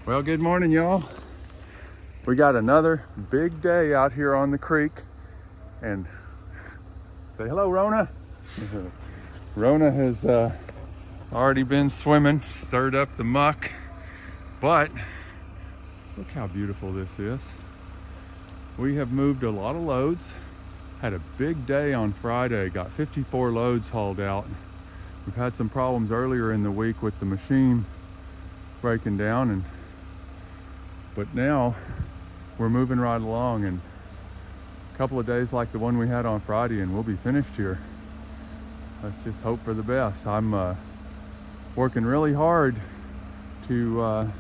Well, good morning, y'all. We got another big day out here on the creek. And say hello, Rona. Rona has already been swimming, stirred up the muck. But look how beautiful this is. We have moved a lot of loads. Had a big day on Friday, got 54 loads hauled out. We've had some problems earlier in the week with the machine breaking down, but now we're moving right along, and a couple of days like the one we had on Friday and we'll be finished here. Let's just hope for the best. I'm working really hard to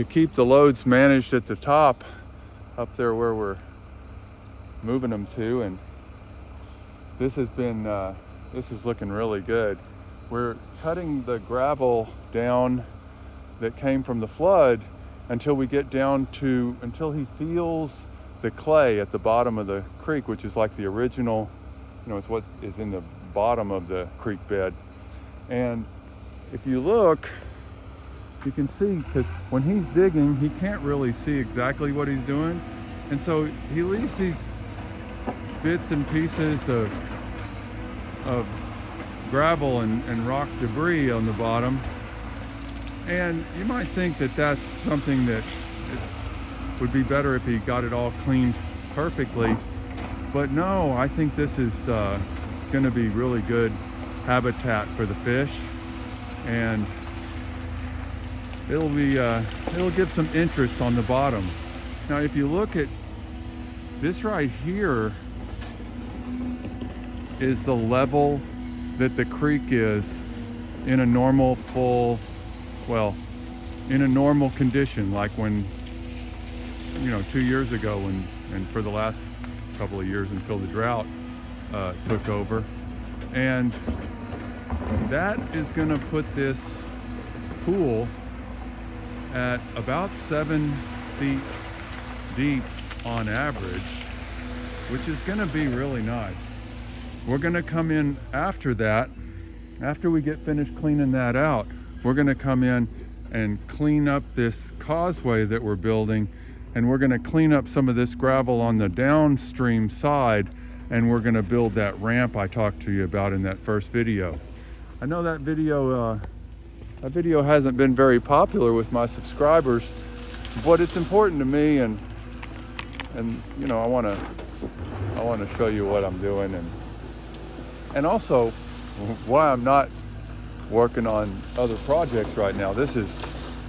keep the loads managed at the top up there where we're moving them to, and this is looking really good. We're cutting the gravel down that came from the flood until he feels the clay at the bottom of the creek, which is like the original, it's what is in the bottom of the creek bed. And if you look, you can see, because when he's digging, he can't really see exactly what he's doing. And so he leaves these bits and pieces of gravel and rock debris on the bottom. And you might think that that's something that it would be better if he got it all cleaned perfectly. But no, I think this is going to be really good habitat for the fish. And it'll give some interest on the bottom. Now, if you look at this right here, is the level that the creek is in a normal in a normal condition, like when 2 years ago, and for the last couple of years until the drought took over. And that is going to put this pool at about 7 feet deep on average, which is going to be really nice. We're going to come in after that. After we get finished cleaning that out, we're going to come in and clean up this causeway that we're building, and we're going to clean up some of this gravel on the downstream side, and we're going to build that ramp I talked to you about in that first video. I know that video hasn't been very popular with my subscribers, but it's important to me, and I want to show you what I'm doing, and also why I'm not working on other projects right now. This is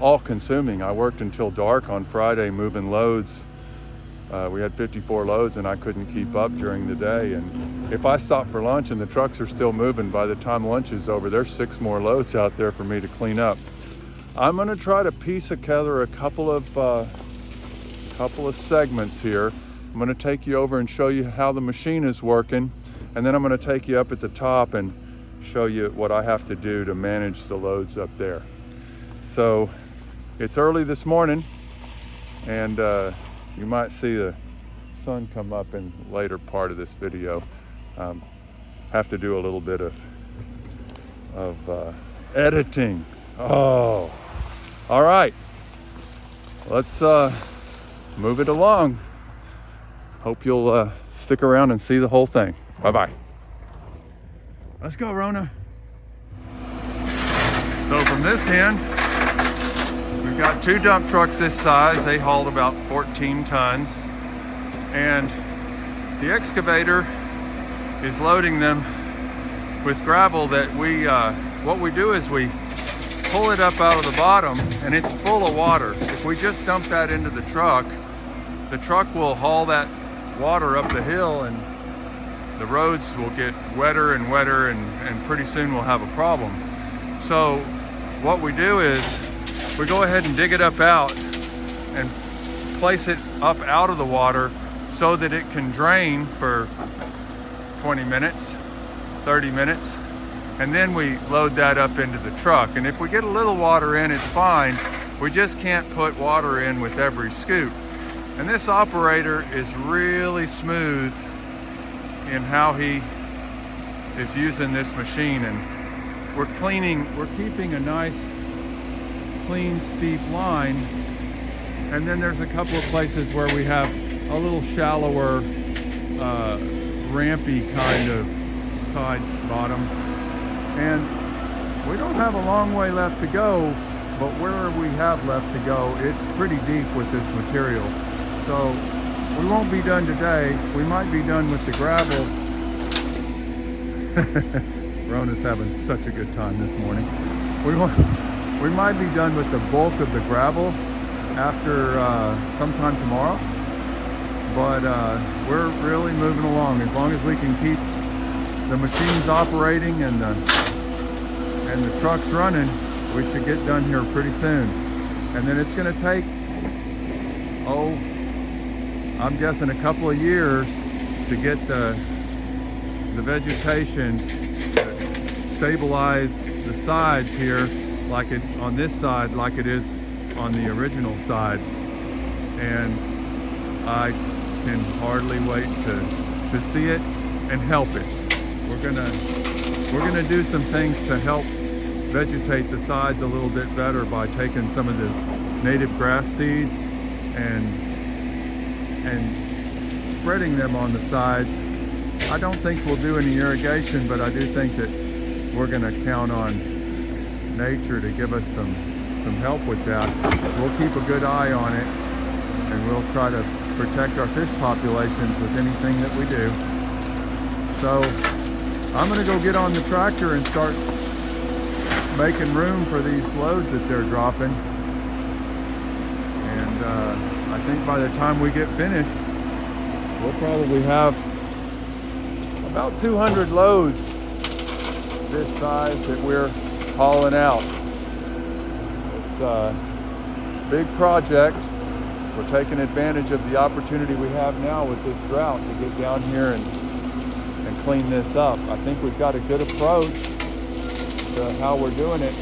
all consuming. I worked until dark on Friday moving loads. We had 54 loads and I couldn't keep up during the day. And if I stop for lunch and the trucks are still moving, by the time lunch is over, there's 6 more loads out there for me to clean up. I'm gonna try to piece together a couple of segments here. I'm gonna take you over and show you how the machine is working. And then I'm gonna take you up at the top and show you what I have to do to manage the loads up there. So it's early this morning, and you might see the sun come up in the later part of this video. Have to do a little bit of editing. Oh, all right. Let's move it along. Hope you'll stick around and see the whole thing. Bye-bye. Let's go, Rona. So from this end, we've got 2 dump trucks this size. They hauled about 14 tons. And the excavator is loading them with gravel that what we do is we pull it up out of the bottom, and it's full of water. If we just dump that into the truck will haul that water up the hill, and the roads will get wetter and wetter, and pretty soon we'll have a problem. So what we do is we go ahead and dig it up out and place it up out of the water so that it can drain for 20 minutes, 30 minutes, and then we load that up into the truck. And if we get a little water in, it's fine. We just can't put water in with every scoop. And this operator is really smooth in how he is using this machine, and we're keeping a nice clean, steep line. And then there's a couple of places where we have a little shallower, rampy kind of side bottom. And we don't have a long way left to go, but where we have left to go, it's pretty deep with this material. So we won't be done today. We might be done with the gravel. Rona's having such a good time this morning. We might be done with the bulk of the gravel after sometime tomorrow. But we're really moving along. As long as we can keep the machines operating and the trucks running, we should get done here pretty soon. And then it's going to take, I'm guessing a couple of years to get the vegetation to stabilize the sides here, like it on this side, like it is on the original side. And I can hardly wait to see it and help it. We're gonna do some things to help vegetate the sides a little bit better by taking some of the native grass seeds and spreading them on the sides. I don't think we'll do any irrigation, but I do think that we're gonna count on nature to give us some help with that. We'll keep a good eye on it, and we'll try to protect our fish populations with anything that we do. So I'm gonna go get on the tractor and start making room for these loads that they're dropping. And I think by the time we get finished, we'll probably have about 200 loads this size that we're hauling out. It's a big project. We're taking advantage of the opportunity we have now with this drought to get down here and clean this up. I think we've got a good approach to how we're doing it.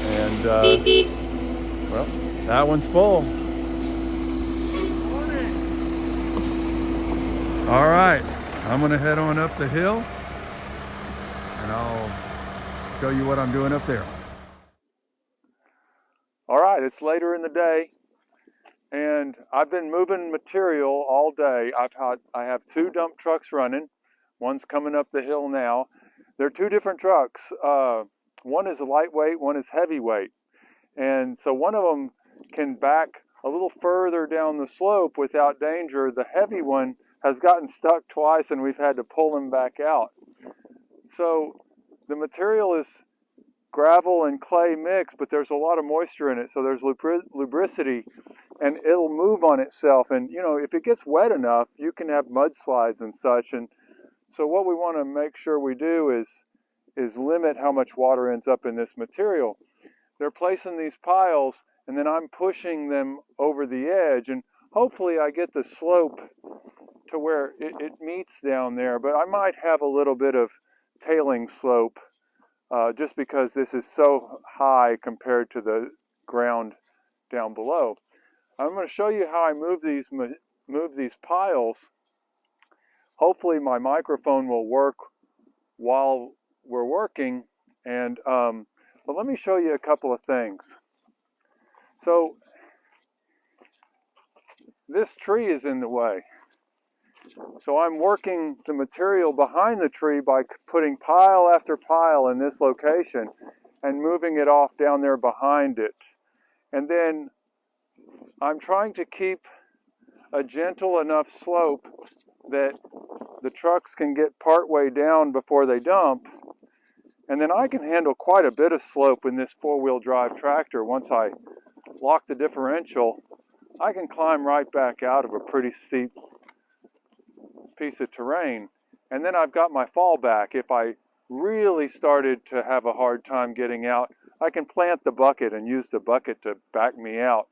And well, that one's full. All right, I'm gonna head on up the hill and I'll show you what I'm doing up there. All right, it's later in the day and I've been moving material all day. I have 2 dump trucks running. One's coming up the hill now. They're 2 different trucks. One is a lightweight, one is heavyweight. And so one of them can back a little further down the slope without danger. The heavy one has gotten stuck twice and we've had to pull him back out. So the material is gravel and clay mix, but there's a lot of moisture in it, so there's lubricity, and it'll move on itself. And you know, if it gets wet enough, you can have mudslides and such. And so what we want to make sure we do is limit how much water ends up in this material. They're placing these piles, and then I'm pushing them over the edge, and hopefully I get the slope to where it meets down there, but I might have a little bit of tailing slope just because this is so high compared to the ground down below. I'm going to show you how I move these piles. Hopefully my microphone will work while we're working, and but let me show you a couple of things. So this tree is in the way. So I'm working the material behind the tree by putting pile after pile in this location and moving it off down there behind it. And then I'm trying to keep a gentle enough slope that the trucks can get part way down before they dump. And then I can handle quite a bit of slope in this 4-wheel drive tractor. Once I lock the differential, I can climb right back out of a pretty steep piece of terrain. And then I've got my fallback. If I really started to have a hard time getting out, I can plant the bucket and use the bucket to back me out.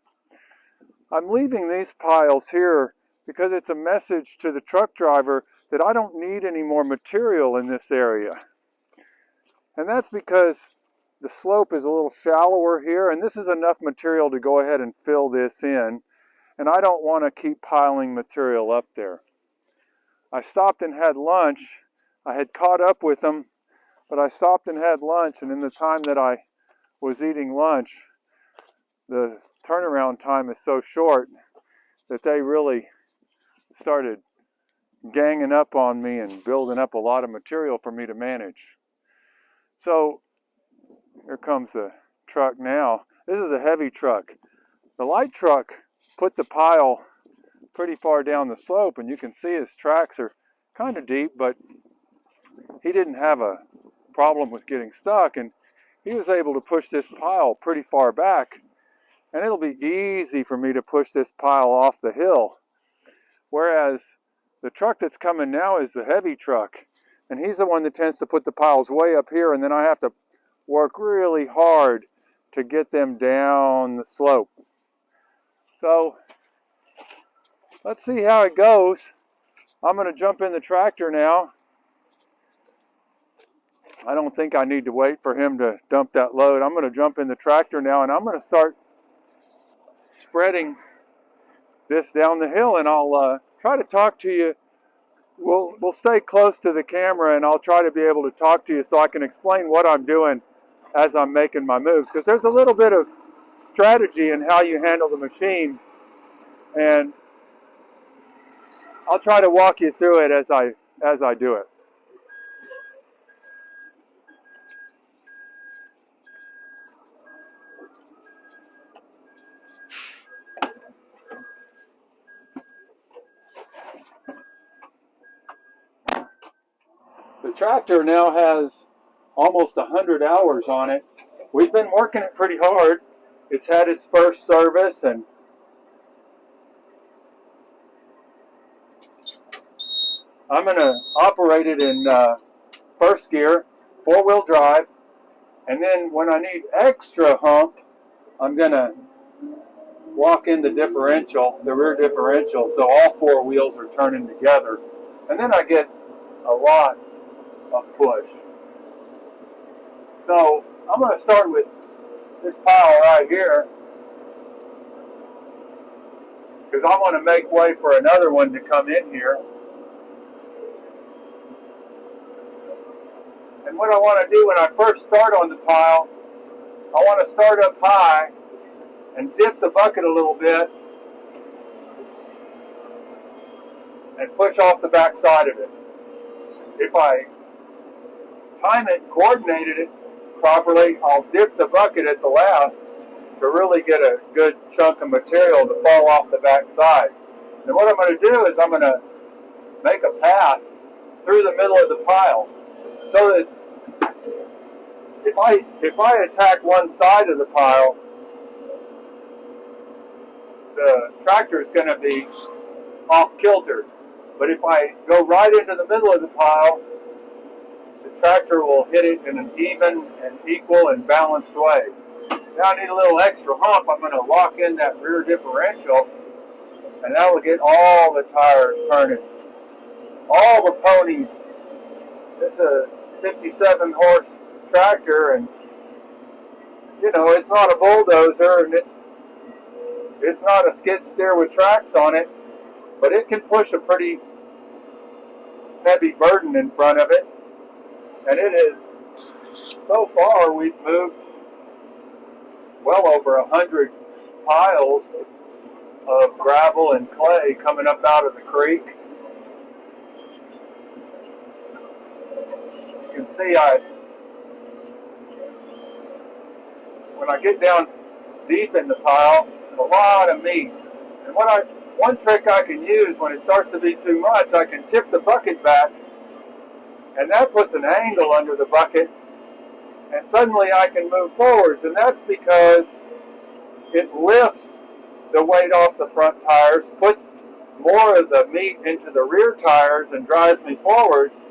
I'm leaving these piles here because it's a message to the truck driver that I don't need any more material in this area. And that's because the slope is a little shallower here, and this is enough material to go ahead and fill this in, and I don't want to keep piling material up there. I stopped and had lunch. I had caught up with them, but I stopped and had lunch, and in the time that I was eating lunch, the turnaround time is so short that they really started ganging up on me and building up a lot of material for me to manage. So here comes the truck now. This is a heavy truck. The light truck put the pile pretty far down the slope, and you can see his tracks are kind of deep, but he didn't have a problem with getting stuck, and he was able to push this pile pretty far back, and it'll be easy for me to push this pile off the hill. Whereas the truck that's coming now is the heavy truck, and he's the one that tends to put the piles way up here, and then I have to work really hard to get them down the slope. So let's see how it goes. I'm going to jump in the tractor now. I don't think I need to wait for him to dump that load. I'm going to jump in the tractor now, and I'm going to start spreading this down the hill, and I'll try to talk to you. We'll stay close to the camera, and I'll try to be able to talk to you so I can explain what I'm doing as I'm making my moves, because there's a little bit of strategy in how you handle the machine, and I'll try to walk you through it as I do it. The tractor now has almost 100 hours on it. We've been working it pretty hard. It's had its first service, and I'm going to operate it in first gear, 4-wheel drive, and then when I need extra hump, I'm going to walk in the differential, the rear differential, so all 4 wheels are turning together, and then I get a lot of push. So I'm going to start with this pile right here, because I want to make way for another one to come in here. And what I want to do when I first start on the pile, I want to start up high and dip the bucket a little bit and push off the back side of it. If I time it and coordinated it properly, I'll dip the bucket at the last to really get a good chunk of material to fall off the back side. And what I'm going to do is I'm going to make a path through the middle of the pile, so that if I attack one side of the pile, the tractor is going to be off kilter. But if I go right into the middle of the pile, the tractor will hit it in an even and equal and balanced way. Now I need a little extra hump. I'm going to lock in that rear differential, and that will get all the tires turning. All the ponies. It's a 57 horse tractor, and you know, it's not a bulldozer, and it's not a skid steer with tracks on it, but it can push a pretty heavy burden in front of it. And it is, so far we've moved well over 100 piles of gravel and clay coming up out of the creek. You can see when I get down deep in the pile, a lot of meat. And one trick I can use when it starts to be too much, I can tip the bucket back, and that puts an angle under the bucket, and suddenly I can move forwards. And that's because it lifts the weight off the front tires, puts more of the meat into the rear tires, and drives me forwards.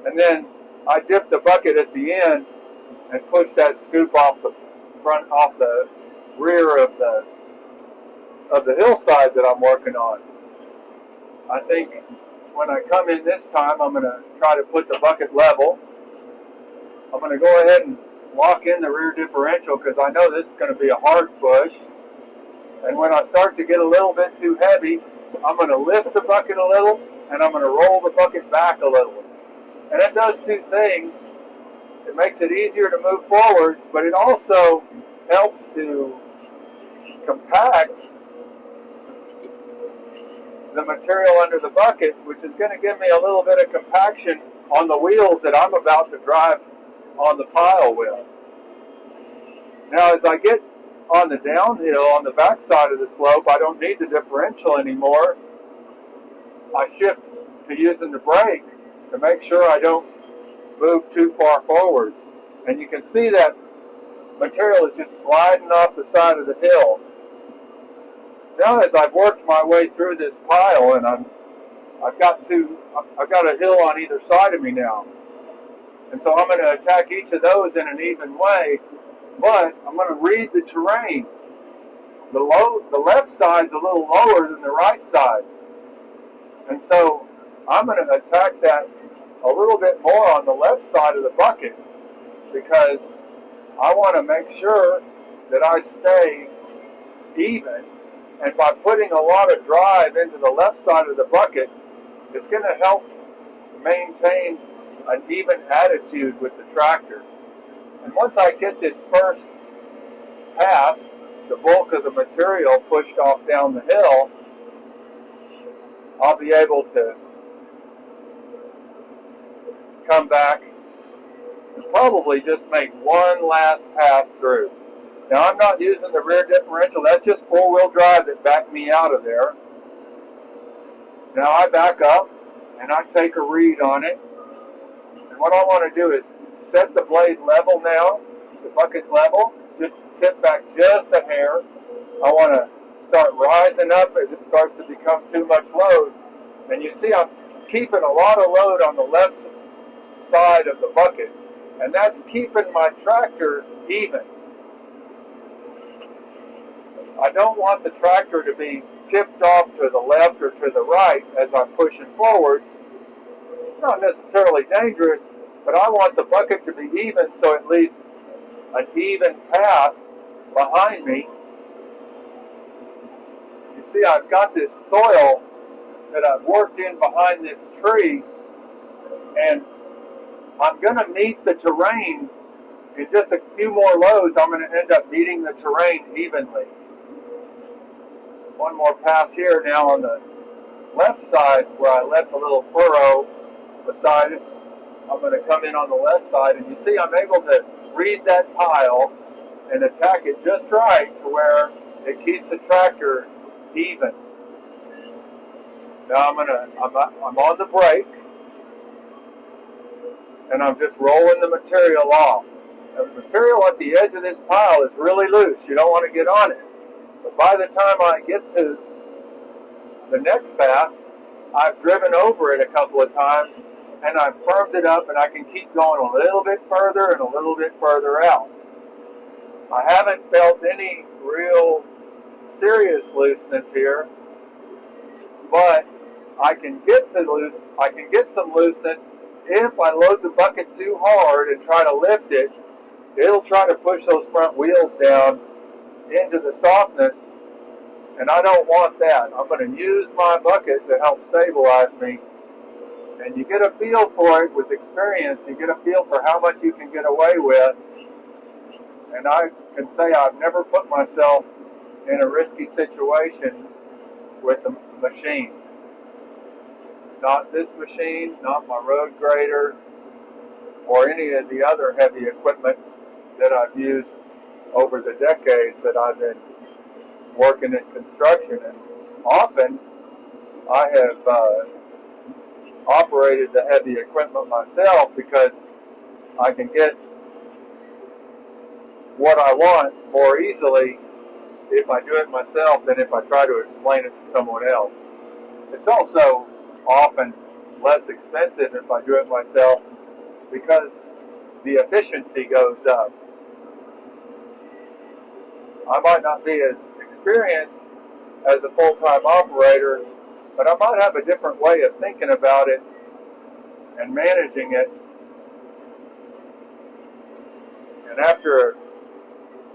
And then I dip the bucket at the end and push that scoop off the front, off the rear of the hillside that I'm working on. I think when I come in this time, I'm going to try to put the bucket level. I'm going to go ahead and lock in the rear differential, because I know this is going to be a hard push. And when I start to get a little bit too heavy, I'm going to lift the bucket a little, and I'm going to roll the bucket back a little. And it does two things. It makes it easier to move forwards, but it also helps to compact the material under the bucket, which is going to give me a little bit of compaction on the wheels that I'm about to drive on the pile with. Now, as I get on the downhill, on the back side of the slope, I don't need the differential anymore. I shift to using the brake to make sure I don't move too far forwards. And you can see that material is just sliding off the side of the hill. Now, as I've worked my way through this pile, and I've got a hill on either side of me now, and so I'm going to attack each of those in an even way. But I'm going to read the terrain. The left side's a little lower than the right side, and so I'm going to attack that a little bit more on the left side of the bucket, because I want to make sure that I stay even. And by putting a lot of drive into the left side of the bucket, it's going to help maintain an even attitude with the tractor. And once I get this first pass, the bulk of the material pushed off down the hill, I'll be able to come back and probably just make one last pass through. Now, I'm not using the rear differential. That's just four-wheel drive that backed me out of there. Now I back up and I take a read on it. And what I want to do is set the blade level now, the bucket level, just tip back just a hair. I want to start rising up as it starts to become too much load. And you see I'm keeping a lot of load on the left side of the bucket. And that's keeping my tractor even. I don't want the tractor to be tipped off to the left or to the right as I'm pushing forwards. It's not necessarily dangerous, but I want the bucket to be even so it leaves an even path behind me. You see, I've got this soil that I've worked in behind this tree, and I'm going to meet the terrain in just a few more loads. I'm going to end up meeting the terrain evenly. One more pass here now on the left side where I left a little furrow beside it. I'm going to come in on the left side, and you see I'm able to read that pile and attack it just right to where it keeps the tractor even. Now I'm on the brake, and I'm just rolling the material off. Now, the material at the edge of this pile is really loose. You don't want to get on it. But by the time I get to the next pass, I've driven over it a couple of times, and I've firmed it up, and I can keep going a little bit further and a little bit further out. I haven't felt any real serious looseness here, but I can get some looseness if I load the bucket too hard and try to lift it. It'll try to push those front wheels down into the softness, and I don't want that. I'm going to use my bucket to help stabilize me, and you get a feel for it with experience. You get a feel for how much you can get away with, and I can say I've never put myself in a risky situation with the machine. Not this machine, not my road grader, or any of the other heavy equipment that I've used over the decades that I've been working in construction. And often I have operated the heavy equipment myself because I can get what I want more easily if I do it myself than if I try to explain it to someone else. It's also often less expensive if I do it myself because the efficiency goes up. I might not be as experienced as a full-time operator, but I might have a different way of thinking about it and managing it. And after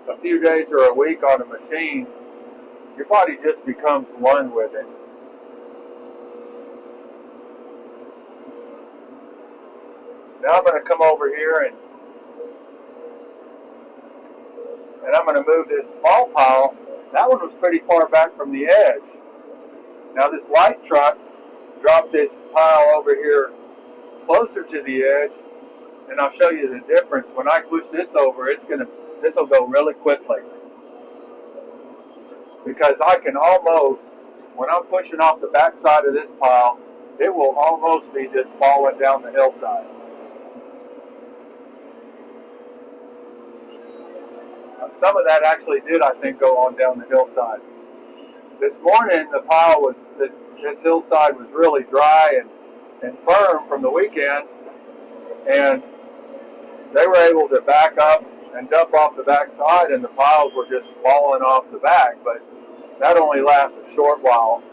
a few days or a week on a machine, your body just becomes one with it. Now I'm going to come over here and I'm going to move this small pile That one was pretty far back from the edge. Now this light truck dropped this pile over here closer to the edge, and I'll show you the difference. When I push this over, this will go really quickly, because I can almost, when I'm pushing off the back side of this pile, it will almost be just falling down the hillside. Some of that actually did, I think, go on down the hillside. This morning, the pile was, this hillside was really dry and firm from the weekend, and they were able to back up and dump off the back side, and the piles were just falling off the back. But that only lasts a short while,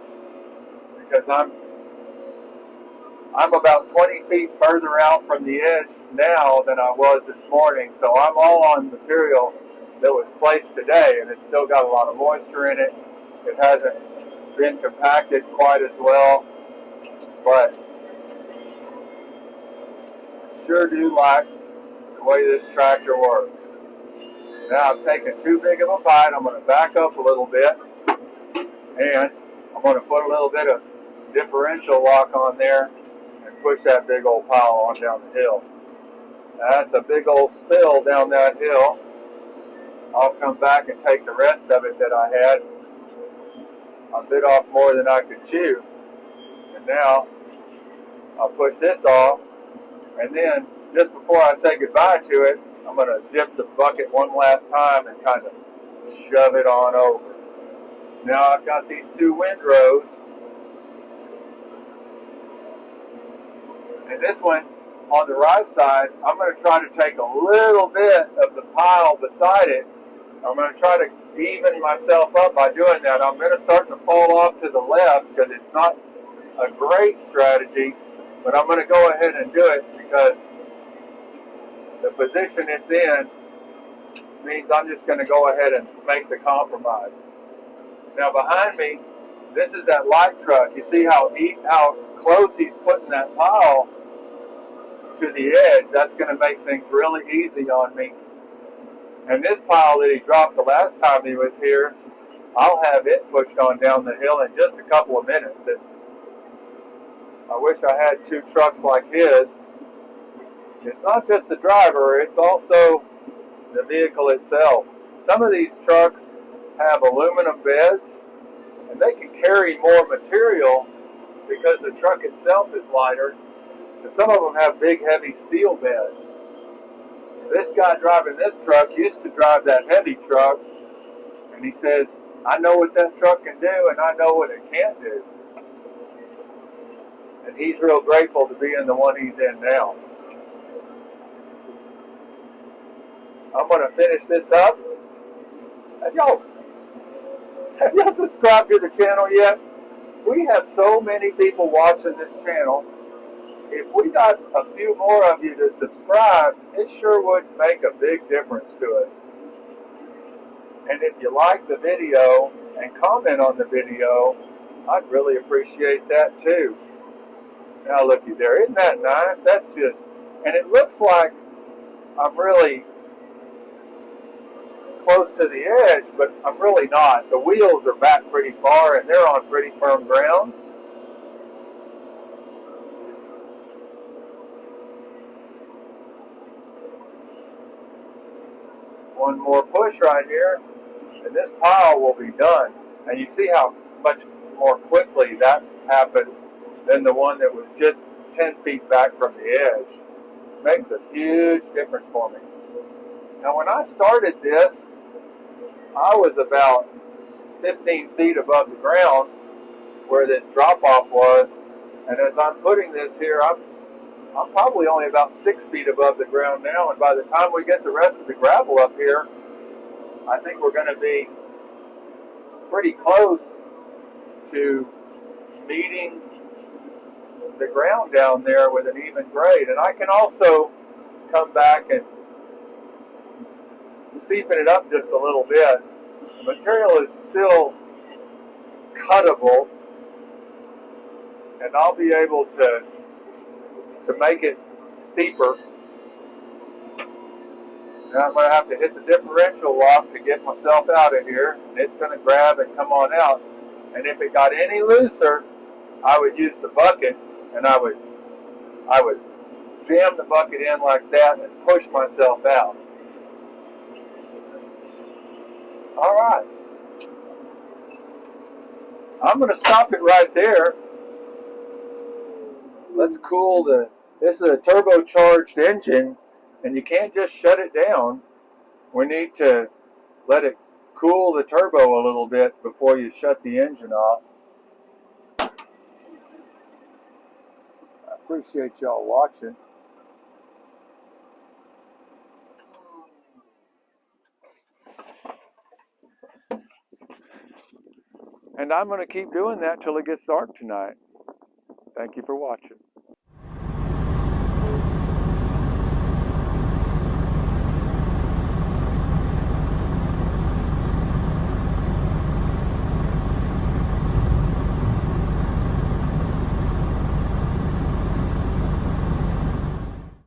because I'm about 20 feet further out from the edge now than I was this morning, so I'm all on material that was placed today, and it's still got a lot of moisture in it. It hasn't been compacted quite as well, but sure do like the way this tractor works. Now I've taken too big of a bite. I'm going to back up a little bit, and I'm going to put a little bit of differential lock on there and push that big old pile on down the hill. That's a big old spill down that hill. I'll come back and take the rest of it that I had. I bit off more than I could chew. And now I'll push this off, and then just before I say goodbye to it, I'm going to dip the bucket one last time and kind of shove it on over. Now I've got these two windrows, and this one on the right side, I'm going to try to take a little bit of the pile beside it. I'm going to try to even myself up by doing that. I'm going to start to fall off to the left because it's not a great strategy, but I'm going to go ahead and do it because the position it's in means I'm just going to go ahead and make the compromise. Now behind me, this is that light truck. You see how close he's putting that pile to the edge. That's going to make things really easy on me. And this pile that he dropped the last time he was here, I'll have it pushed on down the hill in just a couple of minutes. I wish I had two trucks like his. It's not just the driver, it's also the vehicle itself. Some of these trucks have aluminum beds, and they can carry more material because the truck itself is lighter. And some of them have big, heavy steel beds. This guy driving this truck used to drive that heavy truck, and he says, I know what that truck can do, and I know what it can't do. And he's real grateful to be in the one he's in now. I'm going to finish this up. Have y'all subscribed to the channel yet? We have so many people watching this channel. If we got a few more of you to subscribe, it sure would make a big difference to us. And if you like the video and comment on the video, I'd really appreciate that too. Now looky there, isn't that nice? That's just, and it looks like I'm really close to the edge, but I'm really not. The wheels are back pretty far and they're on pretty firm ground. One more push right here, and this pile will be done. And you see how much more quickly that happened than the one that was just 10 feet back from the edge. Makes a huge difference for me. Now when I started this, I was about 15 feet above the ground where this drop-off was, and as I'm putting this here, I'm probably only about 6 feet above the ground now, and by the time we get the rest of the gravel up here, I think we're going to be pretty close to meeting the ground down there with an even grade. And I can also come back and seeping it up just a little bit. The material is still cuttable, and I'll be able to make it steeper Now I'm going to have to hit the differential lock to get myself out of here. And it's going to grab and come on out. And if it got any looser, I would use the bucket and I would jam the bucket in like that and push myself out. All right. I'm going to stop it right there. Let's cool this is a turbocharged engine, and you can't just shut it down. We need to let it cool the turbo a little bit before you shut the engine off. I appreciate y'all watching. And I'm going to keep doing that till it gets dark tonight. Thank you for watching.